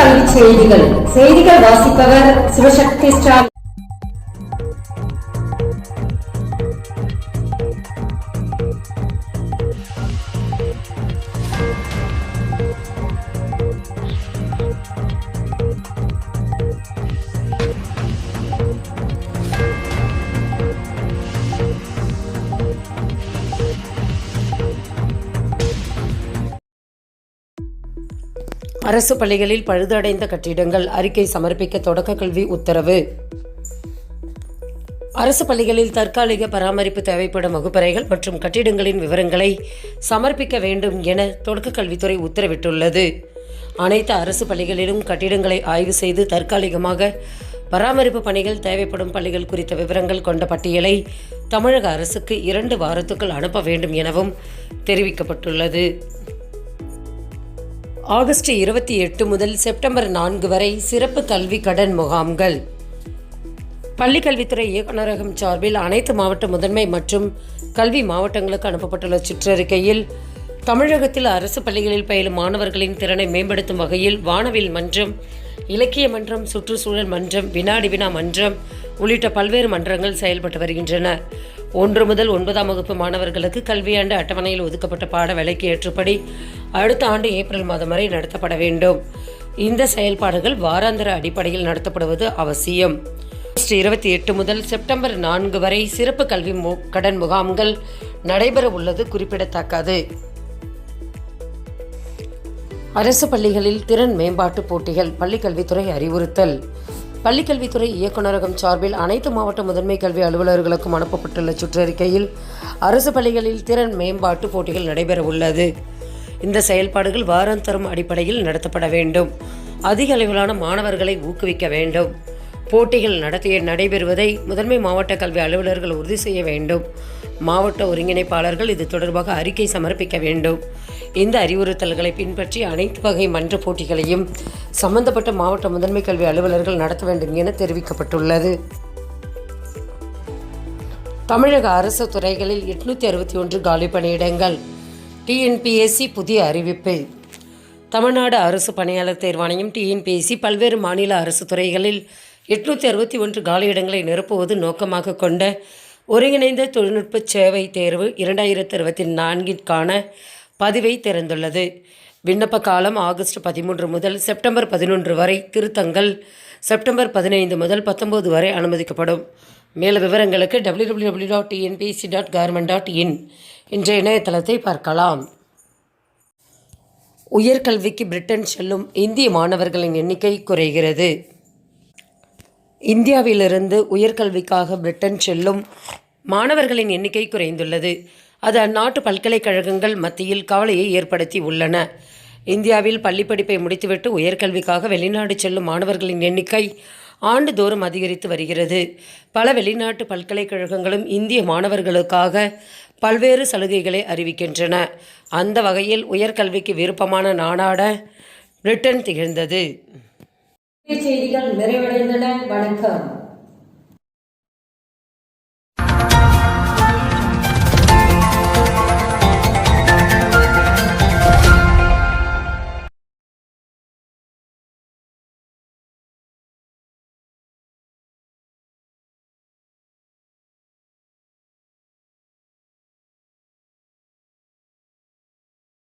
கல்வி செய்திகள் வாசிப்பவர் சிவசக்தி ஸ்டாலின். அரசு பள்ளிகளில் பழுதடைந்த கட்டிடங்கள் அறிக்கை சமர்ப்பிக்க தொடக்க கல்வி உத்தரவு. அரசு பள்ளிகளில் தற்காலிக பராமரிப்பு தேவைப்படும் வகுப்பறைகள் மற்றும் கட்டிடங்களின் விவரங்களை சமர்ப்பிக்க வேண்டும் என தொடக்க கல்வித்துறை உத்தரவிட்டுள்ளது. அனைத்து அரசு பள்ளிகளிலும் கட்டிடங்களை ஆய்வு செய்து தற்காலிகமாக பராமரிப்பு பணிகள் தேவைப்படும் பள்ளிகள் குறித்த விவரங்கள் கொண்ட பட்டியலை தமிழக அரசுக்கு 2 வாரத்துக்குள் அனுப்ப வேண்டும் எனவும் தெரிவிக்கப்பட்டுள்ளது. ஆகஸ்ட் 28 முதல் செப்டம்பர் 4 வரை சிறப்பு கல்வி கடன் முகாம்கள். பள்ளிக்கல்வித்துறை இயக்குநரகம் சார்பில் அனைத்து மாவட்ட முதன்மை மற்றும் கல்வி மாவட்டங்களுக்கு அனுப்பப்பட்டுள்ள சுற்றறிக்கையில் தமிழகத்தில் அரசு பள்ளிகளில் பயிலும் மாணவர்களின் திறனை மேம்படுத்தும் வகையில் வானவில் மன்றம், இலக்கிய மன்றம், சுற்றுச்சூழல் மன்றம், வினாடி வினா மன்றம் உள்ளிட்ட பல்வேறு மன்றங்கள் செயல்பட்டு வருகின்றன. 1 முதல் 9ஆம் வகுப்பு மாணவர்களுக்கு கல்வியாண்டு அட்டவணையில் ஒதுக்கப்பட்ட பாட வேலைக்கு ஏற்றபடி அடுத்த ஆண்டு ஏப்ரல் மாதம் வரை நடத்தப்பட வேண்டும். இந்த செயல்பாடுகள் வாராந்திர அடிப்படையில் நடத்தப்படுவது அவசியம். ஆகஸ்ட் 28 முதல் செப்டம்பர் 4 வரை சிறப்பு கல்வி கடன் முகாம்கள் நடைபெற உள்ளது குறிப்பிடத்தக்கது. அரசு பள்ளிகளில் திறன் மேம்பாட்டு போட்டிகள். பள்ளிக்கல்வித்துறை அறிவுறுத்தல். பள்ளிக்கல்வித்துறை இயக்குநரகம் சார்பில் அனைத்து மாவட்ட முதன்மை கல்வி அலுவலர்களுக்கும் அனுப்பப்பட்டுள்ள சுற்றறிக்கையில் அரசு பள்ளிகளில் திறன் மேம்பாட்டு போட்டிகள் நடைபெற உள்ளது. இந்த செயல்பாடுகள் வாராந்தரம் அடிப்படையில் நடத்தப்பட வேண்டும். அதிக அளவிலான மாணவர்களை ஊக்குவிக்க வேண்டும். போட்டிகள் நடைபெறுவதை முதன்மை மாவட்ட கல்வி அலுவலர்கள் உறுதி செய்ய வேண்டும். மாவட்ட ஒருங்கிணைப்பாளர்கள் இது தொடர்பாக அறிக்கை சமர்ப்பிக்க வேண்டும். இந்த அறிவுறுத்தல்களை பின்பற்றி அனைத்து வகை மன்ற போட்டிகளையும் சம்பந்தப்பட்ட மாவட்ட முதன்மை கல்வி அலுவலர்கள் நடத்த வேண்டும் என தெரிவிக்கப்பட்டுள்ளது. தமிழக அரசு துறைகளில் 861 காலி பணியிடங்கள். டிஎன்பிஎஸ்சி புதிய அறிவிப்பு. தமிழ்நாடு அரசு பணியாளர் தேர்வாணையம் டிஎன்பிஎஸ்சி பல்வேறு மாநில அரசு துறைகளில் 861 காலியிடங்களை நிரப்புவது நோக்கமாக கொண்ட ஒருங்கிணைந்த தொழில்நுட்ப சேவை தேர்வு 2024ற்கான பதிவை திறந்துள்ளது. விண்ணப்ப காலம் ஆகஸ்ட் 13 முதல் செப்டம்பர் 11 வரை. திருத்தங்கள் செப்டம்பர் 15 முதல் 19 வரை அனுமதிக்கப்படும். மேலும் விவரங்களுக்கு www.tnpc.government.in என்ற இணையதளத்தை பார்க்கலாம். உயர்கல்விக்கு பிரிட்டன் செல்லும் இந்திய மாணவர்களின் எண்ணிக்கை குறைகிறது. இந்தியாவிலிருந்து உயர்கல்விக்காக பிரிட்டன் செல்லும் மாணவர்களின் எண்ணிக்கை குறைந்துள்ளது. அது அந்நாட்டு பல்கலைக்கழகங்கள் மத்தியில் கவலையை ஏற்படுத்தி உள்ளன. இந்தியாவில் பள்ளிப்படிப்பை முடித்துவிட்டு உயர்கல்விக்காக வெளிநாடு செல்லும் மாணவர்களின் எண்ணிக்கை ஆண்டுதோறும் அதிகரித்து வருகிறது. பல வெளிநாட்டு பல்கலைக்கழகங்களும் இந்திய மாணவர்களுக்காக பல்வேறு சலுகைகளை அறிவிக்கின்றன. அந்த வகையில் உயர்கல்விக்கு விருப்பமான நாடாக பிரிட்டன் திகழ்ந்தது. செய்திகள் நிறைவடைந்தன. வணக்கம்.